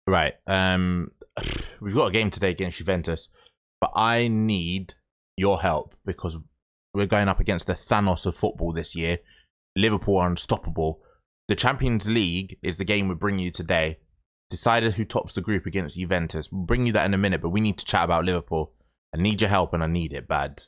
Right. We've got a game today against Juventus, but I need your help because we're going up against the THANOS of football this year. Liverpool are unstoppable. The Champions League is the game we're bringing you today. Decided who tops the group against Juventus. We'll bring you that in a minute, but we need to chat about Liverpool. I need your help and I need it bad.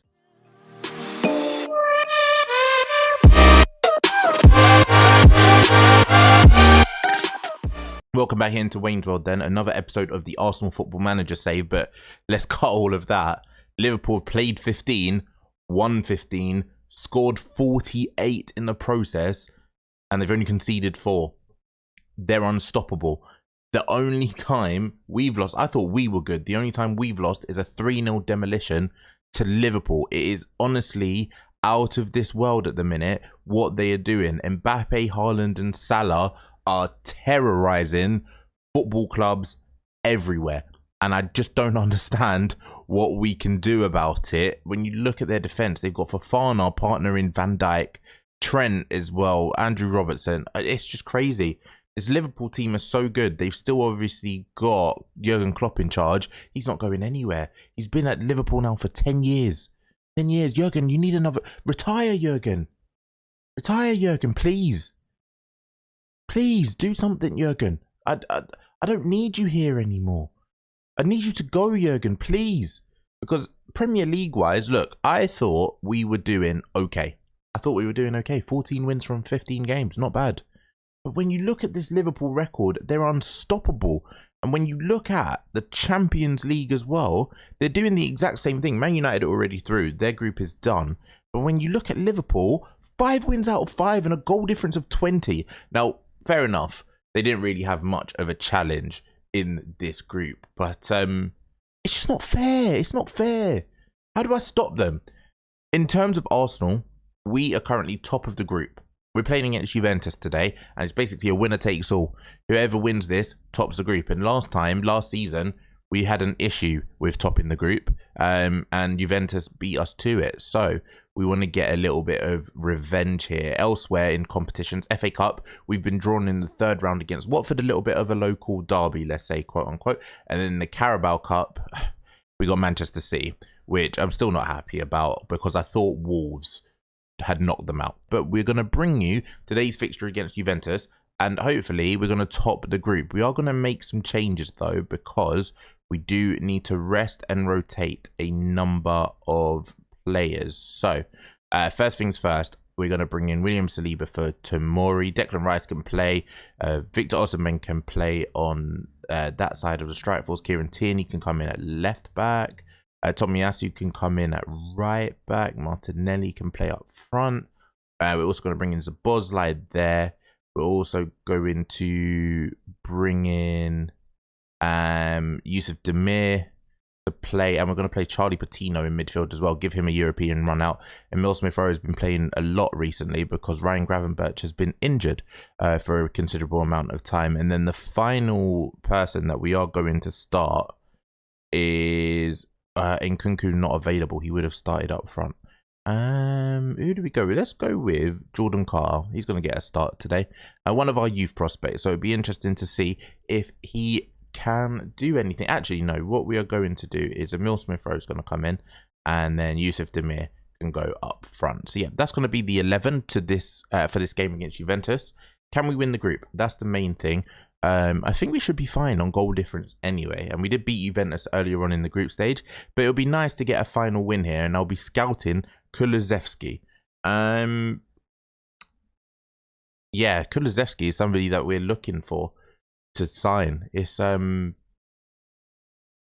Welcome back into Wayne's World then. Another episode of the Arsenal Football Manager save, but let's cut all of that. Liverpool played 15, won 15, scored 48 in the process, and they've only conceded 4. They're unstoppable. The only time we've lost, I thought we were good. The only time we've lost is a 3-0 demolition to Liverpool. It is honestly out of this world at the minute what they are doing. Mbappe, Haaland and Salah are terrorizing football clubs everywhere. And I just don't understand what we can do about it. When you look at their defence, they've got Fofana, partner in Van Dijk, Trent as well, Andrew Robertson. It's just crazy. This Liverpool team is so good. They've still obviously got Jurgen Klopp in charge. He's not going anywhere. He's been at Liverpool now for 10 years. 10 years. Jurgen, you need another... Retire, Jurgen. Retire, Jurgen, please. Please, do something, Jurgen. I don't need you here anymore. I need you to go, Jurgen, please. Because Premier League-wise, look, I thought we were doing okay. 14 wins from 15 games. Not bad. But when you look at this Liverpool record, they're unstoppable. And when you look at the Champions League as well, they're doing the exact same thing. Man United are already through. Their group is done. But when you look at Liverpool, 5 wins out of 5 and a goal difference of 20. Now, fair enough. They didn't really have much of a challenge in this group. But it's just not fair. It's not fair. How do I stop them? In terms of Arsenal, we are currently top of the group. We're playing against Juventus today, and it's basically a winner takes all. Whoever wins this tops the group. And last season, we had an issue with topping the group, and Juventus beat us to it. So we want to get a little bit of revenge here. Elsewhere in competitions, FA Cup, we've been drawn in the 3rd round against Watford, a little bit of a local derby, let's say, quote unquote. And then the Carabao Cup, we got Manchester City, which I'm still not happy about because I thought Wolves had knocked them out. But we're going to bring you today's fixture against Juventus, and hopefully we're going to top the group. We are going to make some changes though, because we do need to rest and rotate a number of players. So first things first, we're going to bring in William Saliba for Tomori. Declan Rice can play. Victor Osimhen can play on that side of the strike force. Kieran Tierney can come in at left back. Tomiyasu can come in at right back. Martinelli can play up front. We're also going to bring in Szoboszlai there. We're also going to bring in Yusuf Demir to play. And we're going to play Charlie Patino in midfield as well. Give him a European run out. Emile Smith-Rowe has been playing a lot recently because Ryan Gravenberch has been injured for a considerable amount of time. And then the final person that we are going to start is... Nkunku not available. He would have started up front. Who do we go with? Let's go with Jordan Carr. He's going to get a start today. One of our youth prospects. So it'd be interesting to see if he can do anything. Actually, no. What we are going to do is Emile Smith-Rowe is going to come in, and then Yusuf Demir can go up front. So yeah, that's going to be the 11 to this for this game against Juventus. Can we win the group? That's the main thing. I think we should be fine on goal difference anyway. And we did beat Juventus earlier on in the group stage. But it'll be nice to get a final win here. And I'll be scouting Kulusevski. Yeah, Kulusevski is somebody that we're looking for to sign.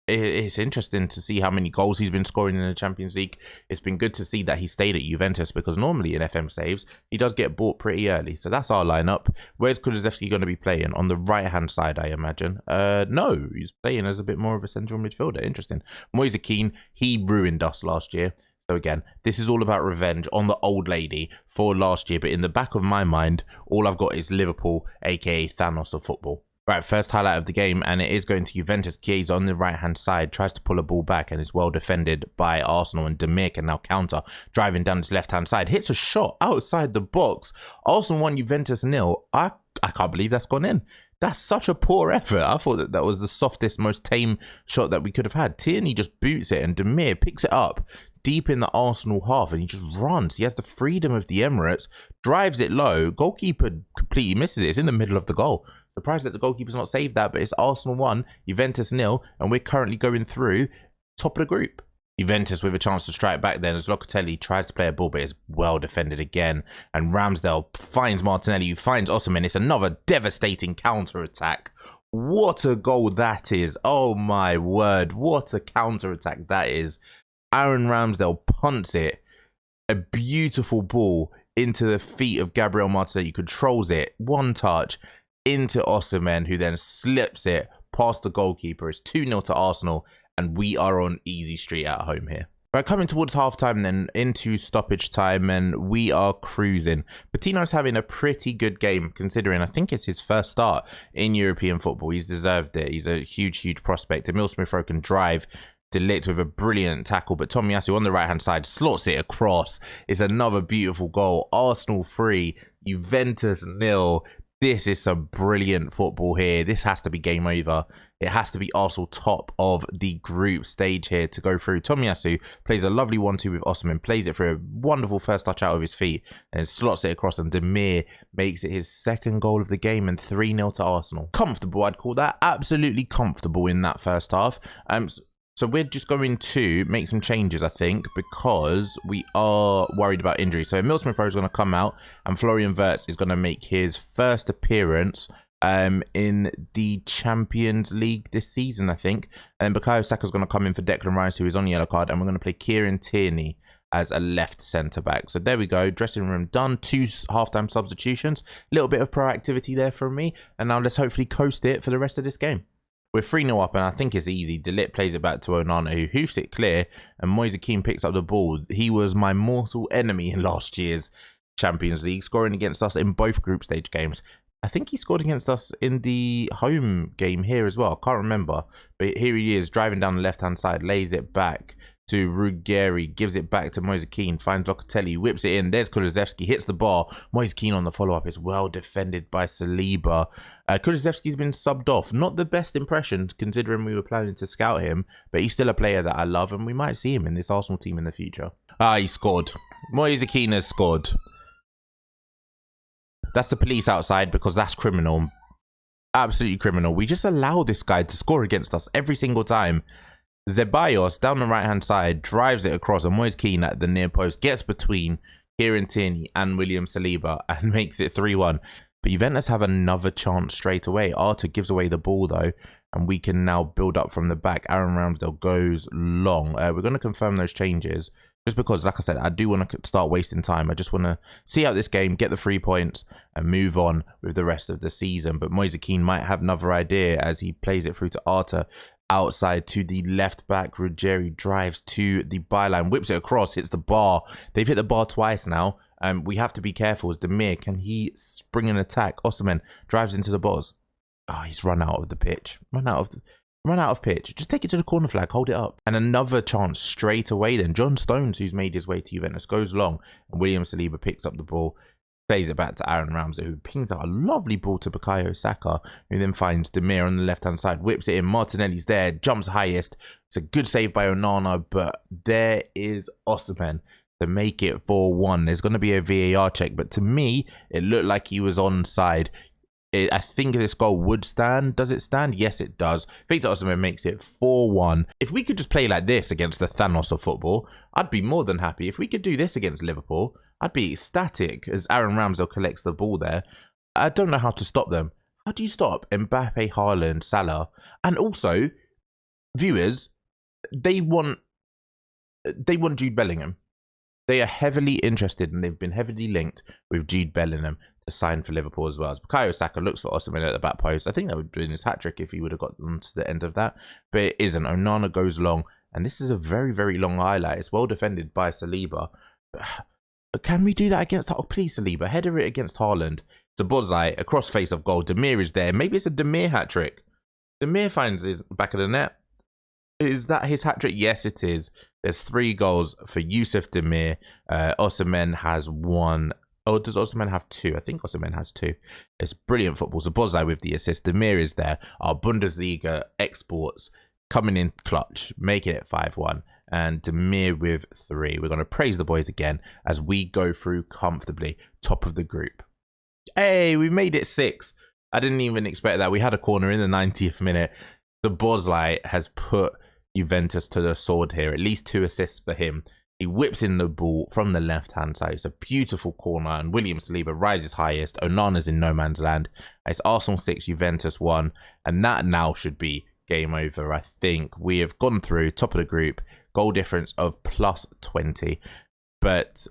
It's interesting to see how many goals he's been scoring in the Champions League. It's been good to see that he stayed at Juventus because normally in FM saves, he does get bought pretty early. So that's our lineup. Where's Kulusevski going to be playing? On the right-hand side, I imagine. No, he's playing as a bit more of a central midfielder. Interesting. Moise Kean, he ruined us last year. So again, this is all about revenge on the old lady for last year. But in the back of my mind, all I've got is Liverpool, aka THANOS of football. Right, first highlight of the game, and it is going to Juventus. Chiesa on the right-hand side, tries to pull a ball back and is well defended by Arsenal, and Demir can now counter, driving down his left-hand side, hits a shot outside the box. Arsenal 1, Juventus 0. I can't believe that's gone in. That's such a poor effort. I thought that was the softest, most tame shot that we could have had. Tierney just boots it and Demir picks it up deep in the Arsenal half and he just runs. He has the freedom of the Emirates, drives it low. Goalkeeper completely misses it. It's in the middle of the goal. Surprised that the goalkeeper's not saved that, but it's Arsenal 1, Juventus 0, and we're currently going through top of the group. Juventus with a chance to strike back then as Locatelli tries to play a ball, but it's well defended again. And Ramsdale finds Martinelli, who finds Osimhen. It's another devastating counter-attack. What a goal that is. Oh my word. What a counter-attack that is. Aaron Ramsdale punts it. A beautiful ball into the feet of Gabriel Martinelli. Controls it. One touch into Osimhen, who then slips it past the goalkeeper. It's 2-0 to Arsenal. And we are on easy street at home here. Right, coming towards half-time then, into stoppage time, and we are cruising. Patino's having a pretty good game, considering I think it's his first start in European football. He's deserved it. He's a huge, huge prospect. Emil Smith-Rowe can drive. De Ligt with a brilliant tackle, but Tomiyasu on the right-hand side slots it across. It's another beautiful goal. Arsenal 3, Juventus 0. This is some brilliant football here. This has to be game over. It has to be Arsenal top of the group stage here to go through. Tomiyasu plays a lovely 1-2 with Osimhen, plays it for a wonderful first touch out of his feet, and slots it across, and Demir makes it his second goal of the game, and 3-0 to Arsenal. Comfortable, I'd call that. Absolutely comfortable in that first half. So we're just going to make some changes, I think, because we are worried about injury. So Emil Smith-Rowe is going to come out, and Florian Wirtz is going to make his first appearance in the Champions League this season, I think. And Bukayo Saka is going to come in for Declan Rice, who is on yellow card, and we're going to play Kieran Tierney as a left centre-back. So there we go, dressing room done. 2 half-time substitutions. A little bit of proactivity there from me, and now let's hopefully coast it for the rest of this game. We're 3-0 up, and I think it's easy. De Ligt plays it back to Onana, who hoofs it clear, and Moise Kean picks up the ball. He was my mortal enemy in last year's Champions League, scoring against us in both group stage games. I think he scored against us in the home game here as well. I can't remember, but here he is, driving down the left-hand side, lays it back to Ruggeri, gives it back to Moise Kean, finds Locatelli, whips it in. There's Kulusevski, hits the bar. Moise Kean on the follow-up is well defended by Saliba. Kulusevski's been subbed off. Not the best impression, considering we were planning to scout him, but he's still a player that I love, and we might see him in this Arsenal team in the future. He scored. Moise Kean has scored. That's the police outside, because that's criminal. Absolutely criminal. We just allow this guy to score against us every single time. Zeballos down the right-hand side drives it across, and Moise Kean at the near post gets between Kieran Tierney and William Saliba and makes it 3-1. But Juventus have another chance straight away. Arta gives away the ball though, and we can now build up from the back. Aaron Ramsdale goes long. We're going to confirm those changes just because, like I said, I do want to start wasting time. I just want to see out this game, get the 3 points, and move on with the rest of the season. But Moise Kean might have another idea as he plays it through to Arta. Outside to the left back, Ruggeri drives to the byline, whips it across, hits the bar. They've hit the bar twice now. We have to be careful as Demir. Can he spring an attack? Osimhen drives into the box. He's run out of the pitch. Run out of pitch. Just take it to the corner flag, hold it up. And another chance straight away then. John Stones, who's made his way to Juventus, goes long, and William Saliba picks up the ball. Plays it back to Aaron Ramsdale, who pings out a lovely ball to Bukayo Saka, who then finds Demir on the left-hand side, whips it in. Martinelli's there, jumps highest. It's a good save by Onana, but there is Osimhen to make it 4-1. There's going to be a VAR check, but to me, it looked like he was onside. I think this goal would stand. Does it stand? Yes, it does. Victor Osimhen makes it 4-1. If we could just play like this against the THANOS of football, I'd be more than happy. If we could do this against Liverpool, I'd be ecstatic as Aaron Ramsdale collects the ball there. I don't know how to stop them. How do you stop Mbappe, Haaland, Salah? And also, viewers, they want Jude Bellingham. They are heavily interested, and they've been heavily linked with Jude Bellingham to sign for Liverpool as well. As Bukayo Saka looks for Osimhen at the back post. I think that would have been his hat-trick if he would have got them to the end of that. But it isn't. Onana goes long, and this is a very, very long highlight. It's well defended by Saliba. Can we do that against... Oh, please, Saliba. Header it against Haaland. It's a bullseye. A cross face of goal. Demir is there. Maybe it's a Demir hat-trick. Demir finds his back of the net. Is that his hat-trick? Yes, it is. There's 3 goals for Yusuf Demir. Osimhen has 1. Oh, does Osimhen have 2? I think Osimhen has 2. It's brilliant football. Szoboszlai with the assist. Demir is there. Our Bundesliga exports coming in clutch, making it 5-1. And Demir with 3. We're going to praise the boys again as we go through comfortably, top of the group. Hey, we made it 6. I didn't even expect that. We had a corner in the 90th minute. Szoboszlai has put Juventus to the sword here. At least 2 assists for him. He whips in the ball from the left-hand side. It's a beautiful corner, and William Saliba rises highest. Onana's in no man's land. It's Arsenal 6, Juventus 1, and that now should be game over. I think we have gone through, top of the group, goal difference of plus 20. But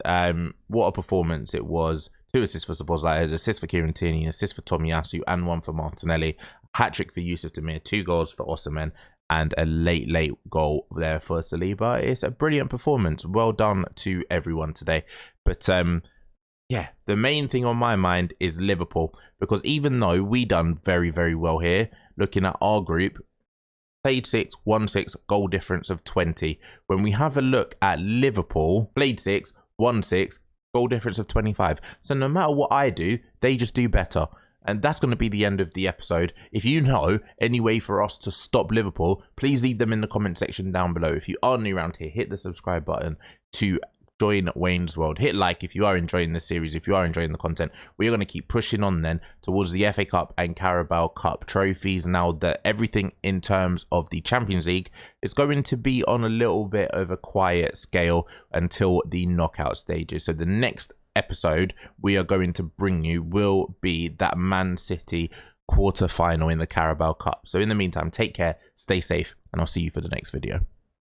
what a performance it was. 2 assists for Szoboszlai, an assist for Kieran Tierney, an assist for Tomiyasu, and 1 for Martinelli. Hat-trick for Yusuf Demir, 2 goals for Osimhen, and a late goal there for Saliba. It's a brilliant performance. Well done to everyone today. But yeah, the main thing on my mind is Liverpool, because even though we done very, very well here, looking at our group, played 6, won 6, goal difference of 20. When we have a look at Liverpool, played 6, won 6, goal difference of 25. So no matter what I do, they just do better. And that's going to be the end of the episode. If you know any way for us to stop Liverpool, please leave them in the comment section down below. If you are new around here, hit the subscribe button to join Wayne's World. Hit like if you are enjoying this series, if you are enjoying the content. We're going to keep pushing on then towards the FA Cup and Carabao Cup trophies. Now that everything in terms of the Champions League is going to be on a little bit of a quiet scale until the knockout stages. So the next episode we are going to bring you will be that Man City quarter-final in the Carabao Cup. So in the meantime, take care, stay safe, and I'll see you for the next video.